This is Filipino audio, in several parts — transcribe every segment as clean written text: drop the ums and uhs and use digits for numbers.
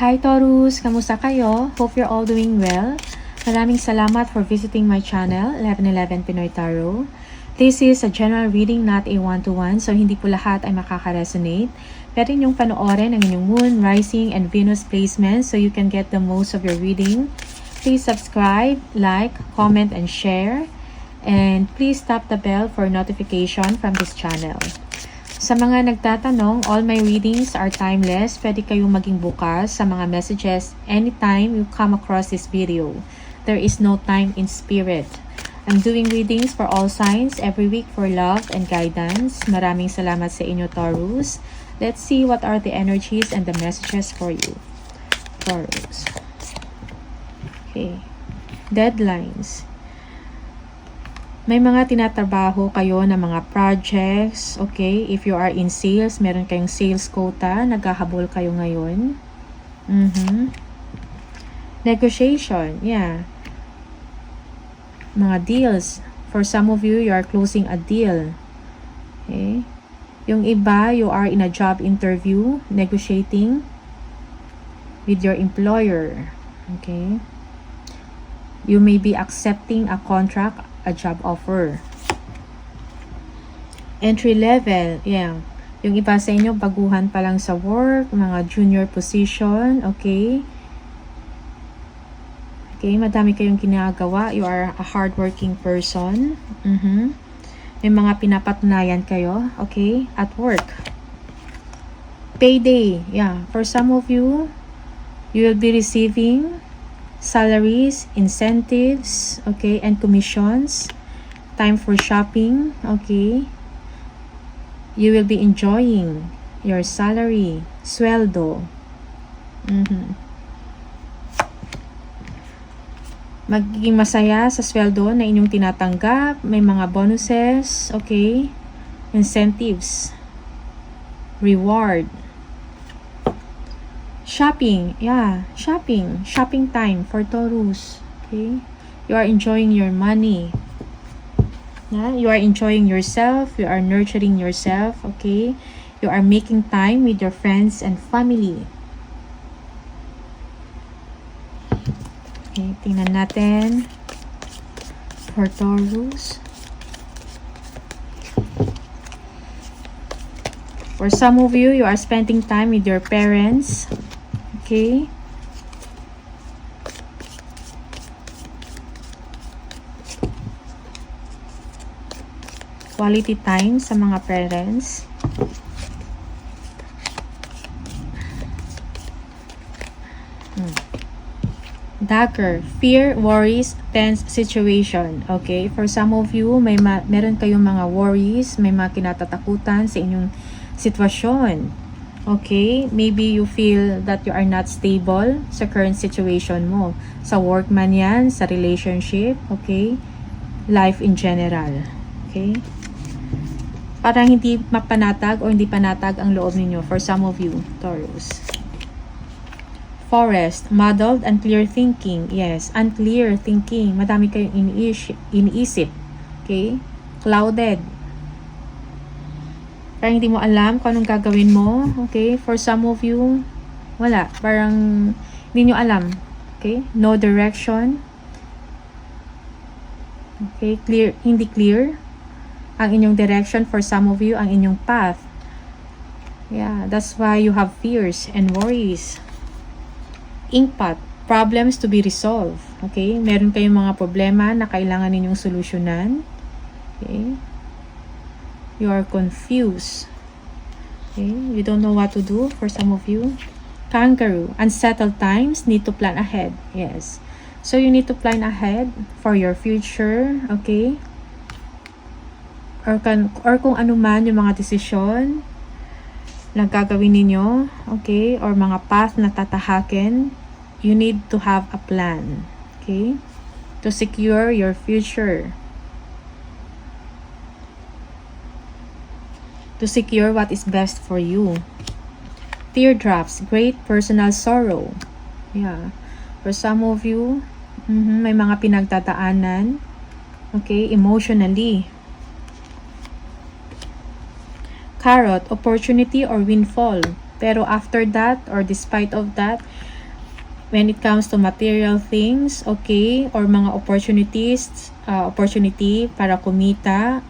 Hi Taurus! Kamusta kayo? Hope you're all doing well. Maraming salamat for visiting my channel, 1111 Pinoy Tarot. This is a general reading, not a one-to-one, so hindi po lahat ay makaka-resonate. Pwede ninyong panoorin ang inyong Moon, Rising, and Venus placements so you can get the most of your reading. Please subscribe, like, comment, and share. And please tap the bell for notification from this channel. Sa mga nagtatanong, all my readings are timeless. Pwede kayong maging bukas sa mga messages anytime you come across this video. There is no time in spirit. I'm doing readings for all signs every week for love and guidance. Maraming salamat sa inyo, Taurus. Let's see what are the energies and the messages for you, Taurus. Okay. Deadlines. May mga tinatrabaho kayo na mga projects, okay? If you are in sales, meron kayong sales quota, naghahabol kayo ngayon. Negotiation, yeah. Mga deals. For some of you, you are closing a deal. Okay? Yung iba, you are in a job interview, negotiating with your employer. Okay? You may be accepting a contract, a job offer. Entry level, yeah. Yung iba sa inyo, baguhan pa lang sa work, mga junior position, okay? Okay, madami kayong ginagawa. You are a hardworking person. May mga pinapatunayan kayo, okay? At work. Payday, yeah. For some of you, you will be receiving salaries, incentives, okay, and commissions. Time for shopping, okay. You will be enjoying your salary, sweldo. Magiging masaya sa sweldo na inyong tinatanggap. May mga bonuses, okay, incentives, reward. Shopping, yeah, shopping time for Taurus, okay? You are enjoying your money. Yeah, you are enjoying yourself, you are nurturing yourself, okay? You are making time with your friends and family. Okay, tingnan natin for Taurus. For some of you, you are spending time with your parents. Okay. Quality time sa mga parents. Dagger, fear, worries, tense situation. Okay, for some of you, meron kayong mga worries, may mga kinatatakutan sa inyong sitwasyon. Okay, maybe you feel that you are not stable sa current situation mo. Sa work man yan, sa relationship, okay? Life in general, okay? Parang hindi mapanatag o hindi panatag ang loob ninyo for some of you, Taurus. Forest, muddled, unclear thinking. Yes, unclear thinking. Madami kayong iniisip, okay? Clouded. Parang hindi mo alam kung anong gagawin mo, okay? For some of you, wala. Parang hindi nyo alam, okay? No direction. Okay, clear, hindi clear ang inyong direction. For some of you, ang inyong path. Yeah, that's why you have fears and worries. Inkpot, problems to be resolved. Okay, meron kayong mga problema na kailangan ninyong solusyonan. Okay. You are confused. Okay, you don't know what to do for some of you. Kangaroo, unsettled times, need to plan ahead. Yes. So you need to plan ahead for your future, okay? Or kung ano man yung mga desisyon na gagawin ninyo, okay? Or mga path na tatahakin, you need to have a plan, okay? To secure your future. To secure what is best for you. Teardrops, great personal sorrow. Yeah. For some of you, may mga pinagtataanan, okay, emotionally. Carrot, opportunity or windfall. Pero after that, or despite of that, when it comes to material things, okay, or mga opportunities, opportunity para kumita,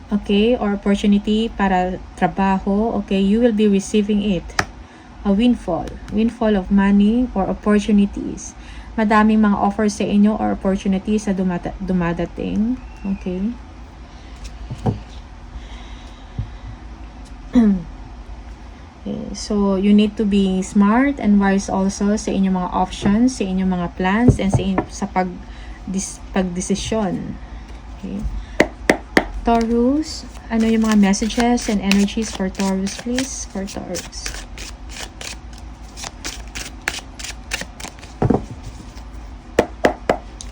okay, or opportunity para trabaho, okay, you will be receiving it. A windfall of money or opportunities. Madaming mga offers sa inyo or opportunities na dumadating, okay. Okay, so you need to be smart and wise also sa inyong mga options, sa inyong mga plans, and sa pagdesisyon. Okay. Taurus, ano yung mga messages and energies for Taurus, please? For Taurus.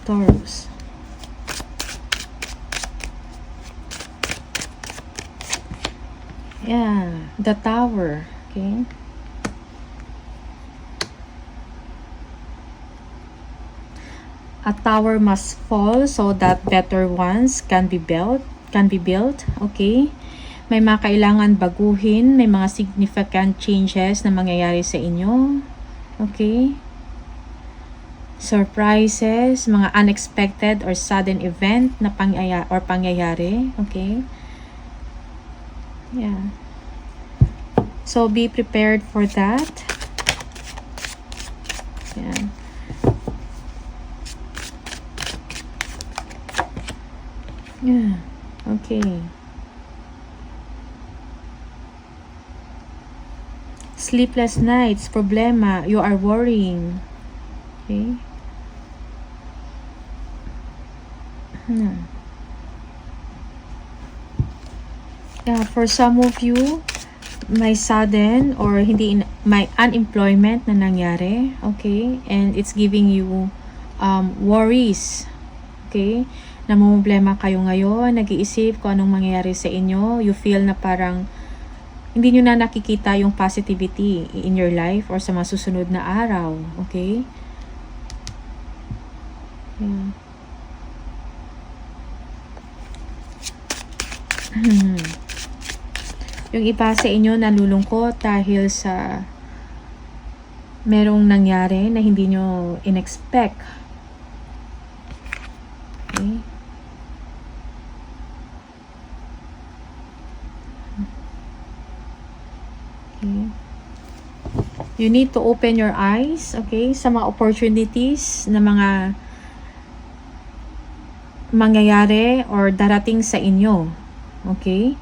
Taurus. Yeah, the Tower. Okay. A tower must fall so that better ones can be built. Okay. May mga kailangan baguhin, may mga significant changes na mangyayari sa inyo. Okay. Surprises, mga unexpected or sudden event na pangyayari. Okay. Yeah. So be prepared for that. Yeah. Yeah. Okay. Sleepless nights, problema, you are worrying. Okay. Yeah, for some of you, may sudden or may unemployment na nangyari, okay, and it's giving you worries, okay, namumblema kayo ngayon, nag-iisip kung anong mangyayari sa inyo, you feel na parang hindi nyo na nakikita yung positivity in your life or sa mga susunod na araw, okay. Yeah. Yung iba sa inyo nalulungkot dahil sa merong nangyari na hindi nyo in-expect. Okay. Okay. You need to open your eyes, okay, sa mga opportunities na mga mangyayari or darating sa inyo. Okay?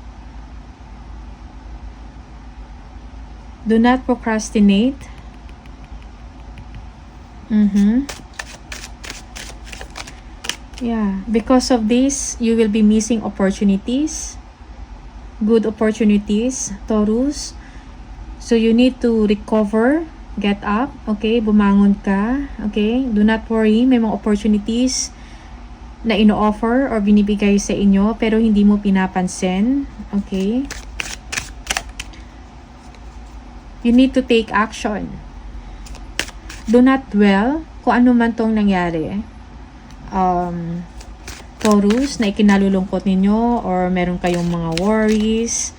Do not procrastinate. Yeah, because of this, you will be missing opportunities, good opportunities, Taurus. So you need to recover, get up, okay? Bumangon ka, okay? Do not worry, may mga opportunities na ino-offer or binibigay sa inyo pero hindi mo pinapansin, okay? You need to take action. Do not dwell kung ano man tong nangyari. Taurus, na ikinalulungkot ninyo or meron kayong mga worries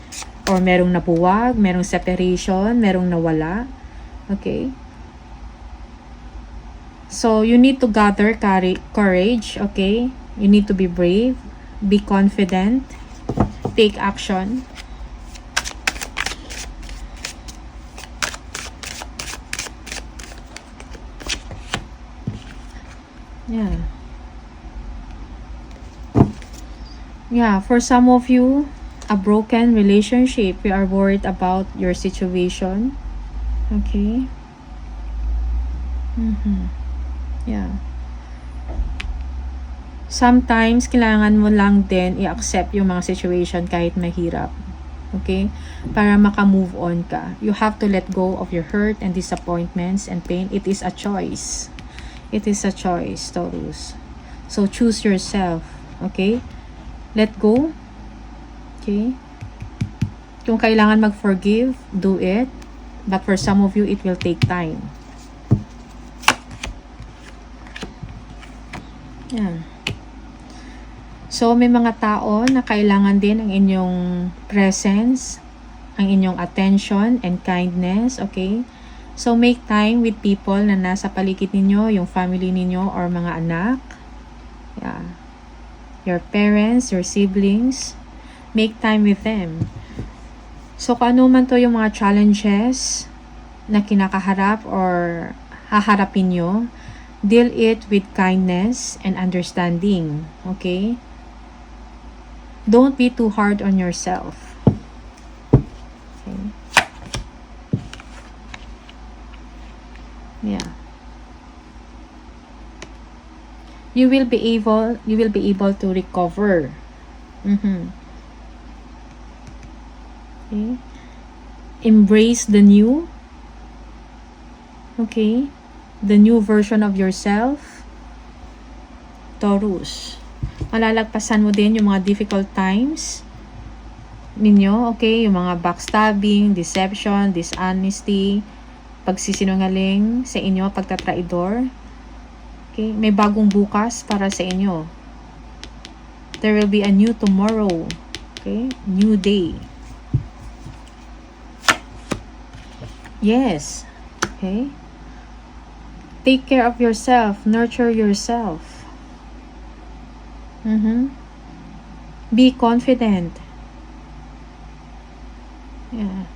or merong nabuwag, merong separation, merong nawala. Okay? So, you need to gather courage, okay? You need to be brave, be confident, take action. Yeah. Yeah, for some of you, a broken relationship, you are worried about your situation. Okay? Yeah. Sometimes, kailangan mo lang din i-accept yung mga situation kahit mahirap. Okay? Para maka-move on ka. You have to let go of your hurt and disappointments and pain. It is a choice. It is a choice, Taurus. So, choose yourself. Okay? Let go. Okay? Kung kailangan mag-forgive, do it. But for some of you, it will take time. Yeah. So, may mga tao na kailangan din ang inyong presence, ang inyong attention and kindness, okay? So, make time with people na nasa paligid ninyo, yung family ninyo or mga anak. Yeah. Your parents, your siblings. Make time with them. So, kung ano man to yung mga challenges na kinakaharap or haharapin nyo, deal it with kindness and understanding. Okay? Don't be too hard on yourself. Okay? Yeah. You will be able to recover. Okay? Embrace the new. Okay? The new version of yourself. Taurus. Malalagpasan mo din yung mga difficult times ninyo. Okay? Yung mga backstabbing, deception, dishonesty, pagsisinungaling sa inyo, pagtatraidor. Okay? May bagong bukas para sa inyo. There will be a new tomorrow. Okay? New day. Yes. Okay? Take care of yourself. Nurture yourself. Be confident. Yeah.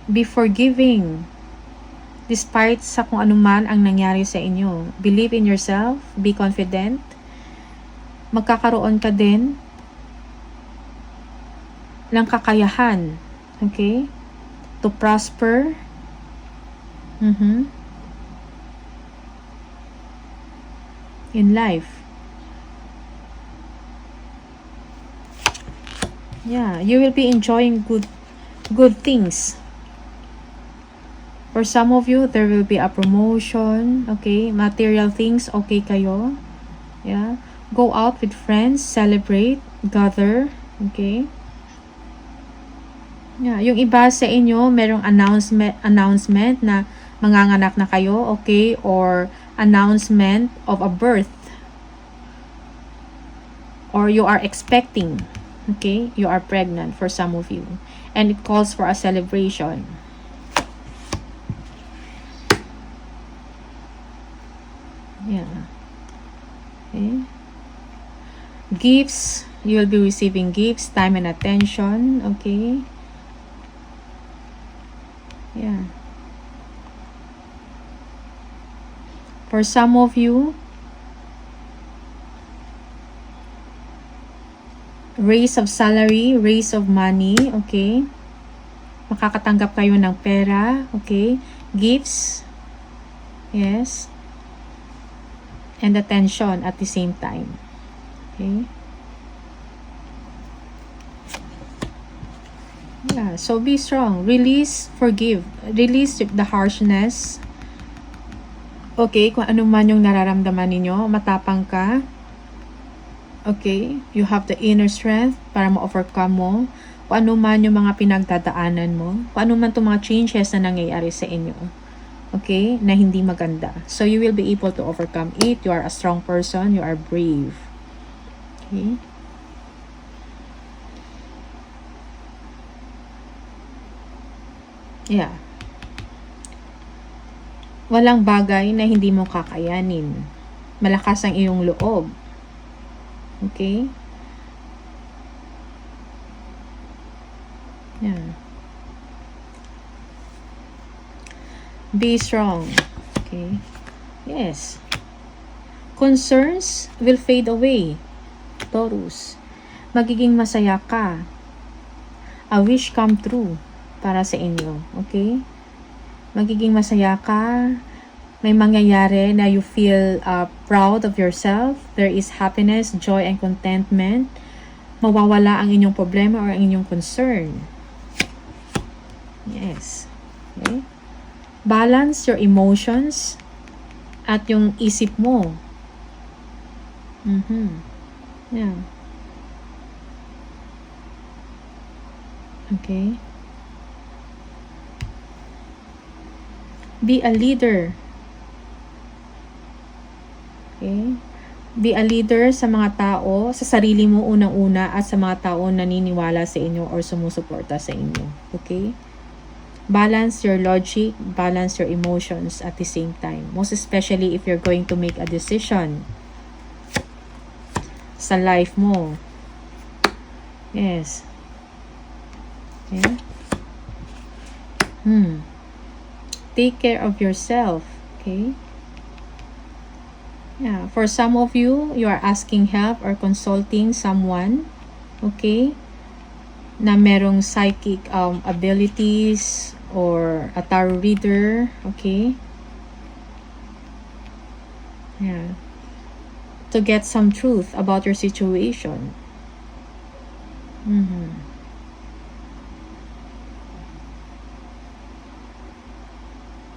Be forgiving. Despite sa kung anuman ang nangyari sa inyo. Believe in yourself. Be confident. Magkakaroon ka din ng kakayahan. Okay? To prosper. In life. Yeah, you will be enjoying good things. For some of you, there will be a promotion, okay? Material things, okay kayo. Yeah. Go out with friends, celebrate, gather, okay? Yeah, yung iba sa inyo, merong announcement na manganganak na kayo, okay? Or announcement of a birth. Or you are expecting, okay? You are pregnant for some of you. And it calls for a celebration. Yeah. Okay. Gifts. You will be receiving gifts, time and attention, okay? Yeah. For some of you, raise of salary, raise of money, okay? Makakatanggap kayo ng pera, okay? Gifts, yes. And attention at the same time, okay? Yeah, so be strong. Release, forgive. Release the harshness. Okay, kung ano man yung nararamdaman ninyo, matapang ka. Okay, you have the inner strength para ma-overcome mo. Kung ano man yung mga pinagdadaanan mo. Kung ano man itong mga changes na nangyayari sa inyo. Okay, na hindi maganda. So you will be able to overcome it. You are a strong person. You are brave. Okay. Yeah. Walang bagay na hindi mo kakayanin. Malakas ang iyong loob. Okay? Yeah. Be strong. Okay? Yes. Concerns will fade away. Taurus. Magiging masaya ka. A wish come true para sa inyo. Okay? Magiging masaya ka. May mangyayari na you feel proud of yourself. There is happiness, joy, and contentment. Mawawala ang inyong problema or ang inyong concern. Yes. Okay? Balance your emotions at yung isip mo. Yeah. Okay. Be a leader. Okay? Be a leader sa mga tao, sa sarili mo unang-una at sa mga tao naniniwala sa inyo or sumusuporta sa inyo. Okay? Balance your logic, balance your emotions at the same time. Most especially if you're going to make a decision sa life mo. Yes. Okay. Take care of yourself. Okay. Yeah. For some of you, you are asking help or consulting someone. Okay. Na merong psychic abilities or a tarot reader. Okay. Yeah. To get some truth about your situation.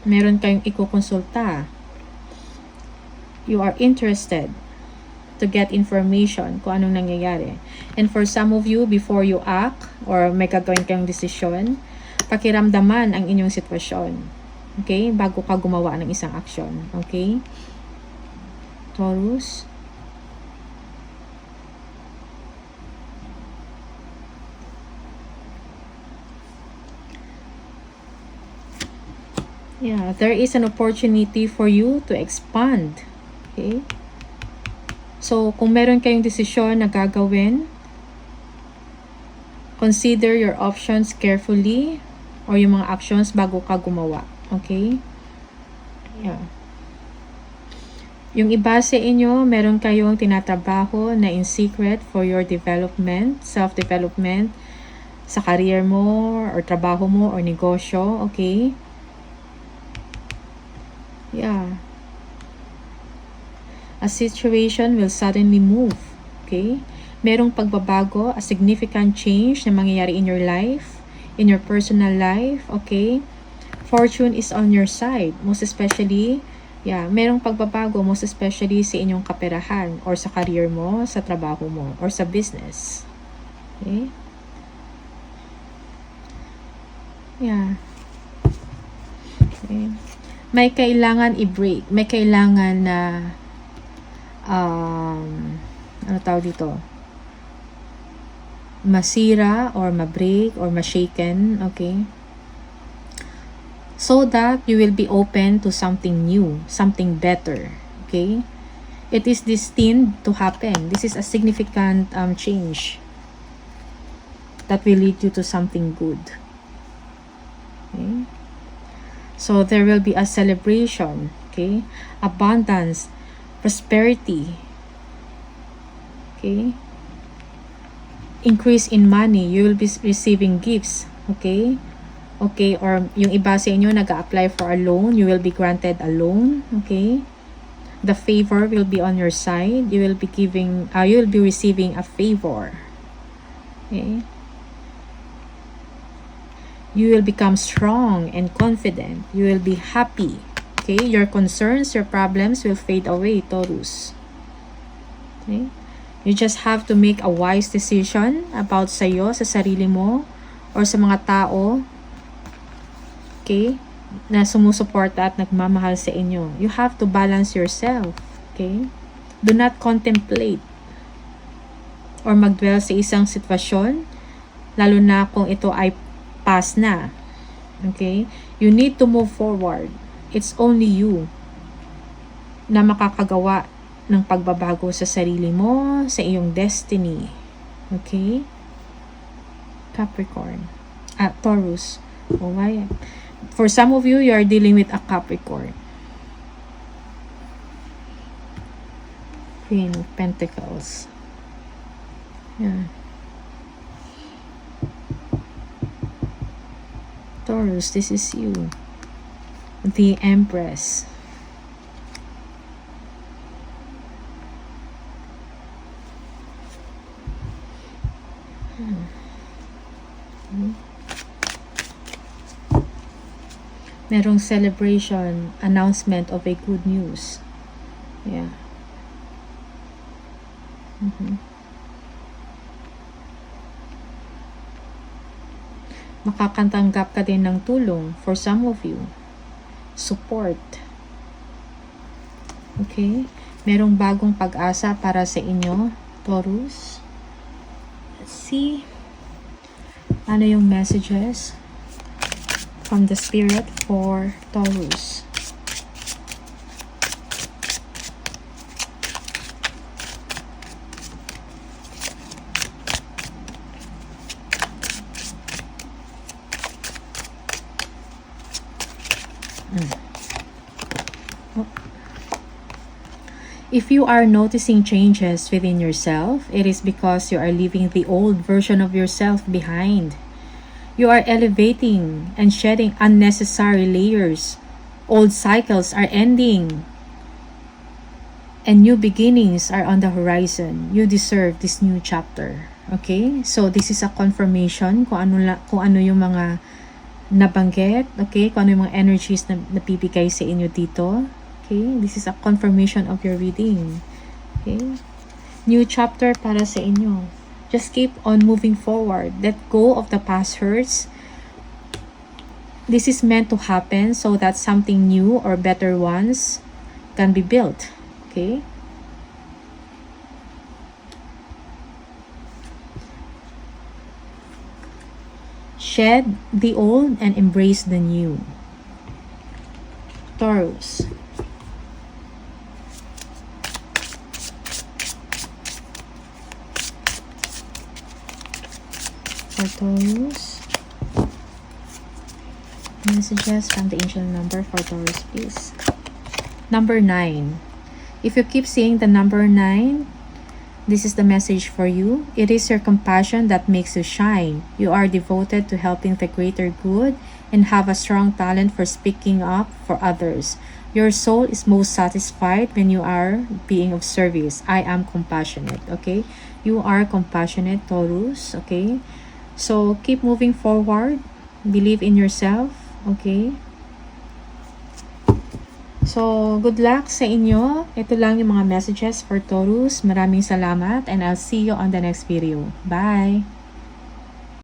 Meron kayong ikukonsulta. You are interested to get information kung anong nangyayari. And for some of you, before you act or may gagawin kayong desisyon, pakiramdaman ang inyong sitwasyon. Okay? Bago ka gumawa ng isang aksyon. Okay? Taurus. Yeah, there is an opportunity for you to expand. Okay? So, kung meron kayong desisyon na gagawin, consider your options carefully or yung mga actions bago ka gumawa. Okay? Yeah. Yung iba sa inyo, meron kayong tinatrabaho na in secret for your development, self-development, sa career mo, or trabaho mo, or negosyo. Okay? Yeah. A situation will suddenly move. Okay? Merong pagbabago, a significant change na mangyayari in your life, in your personal life. Okay? Fortune is on your side. Most especially, yeah, merong pagbabago, most especially sa inyong kaperahan or sa career mo, sa trabaho mo, or sa business. Okay? Yeah. Okay. May kailangan i-break. May kailangan na ano tawag dito? Masira or ma-break or ma-shaken. Okay? So that you will be open to something new, something better. Okay? It is destined to happen. This is a significant change that will lead you to something good. Okay? So there will be a celebration, okay? Abundance, prosperity, okay? Increase in money, you will be receiving gifts, okay? Okay, or yung iba sa inyo nag-a-apply for a loan, you will be granted a loan, okay? The favor will be on your side. You will be receiving a favor, okay? You will become strong and confident. You will be happy. Okay? Your concerns, your problems will fade away, Taurus. Okay? You just have to make a wise decision about sa'yo, sa sarili mo, or sa mga tao, okay, na sumusuporta at nagmamahal sa inyo. You have to balance yourself. Okay? Do not contemplate or magdwell sa isang sitwasyon, lalo na kung ito ay past na. Okay? You need to move forward. It's only you na makakagawa ng pagbabago sa sarili mo, sa iyong destiny. Okay? Capricorn. Taurus. Oh, why? For some of you, you are dealing with a Capricorn. Queen of Pentacles. Yeah. Taurus, this is you. The Empress. Merong celebration, announcement of a good news. Yeah. Makakantanggap ka din ng tulong for some of you. Support. Okay? Merong bagong pag-asa para sa inyo, Taurus. Let's see. Ano yung messages from the Spirit for Taurus. If you are noticing changes within yourself, it is because you are leaving the old version of yourself behind. You are elevating and shedding unnecessary layers. Old cycles are ending, and new beginnings are on the horizon. You deserve this new chapter. Okay? So this is a confirmation kung ano yung mga nabanggit, okay? Kung ano yung mga energies na napibigay sa inyo dito. Okay? This is a confirmation of your reading. Okay? New chapter para sa inyo. Just keep on moving forward. Let go of the past hurts. This is meant to happen so that something new or better ones can be built. Okay? Shed the old and embrace the new. Taurus. For Taurus, messages from the angel number for Taurus, please. Number 9. If you keep seeing the number 9, this is the message for you. It is your compassion that makes you shine. You are devoted to helping the greater good and have a strong talent for speaking up for others. Your soul is most satisfied when you are being of service. I am compassionate, okay? You are compassionate, Taurus, okay? So, keep moving forward. Believe in yourself, okay? So, good luck sa inyo. Ito lang yung mga messages for Taurus. Maraming salamat and I'll see you on the next video. Bye!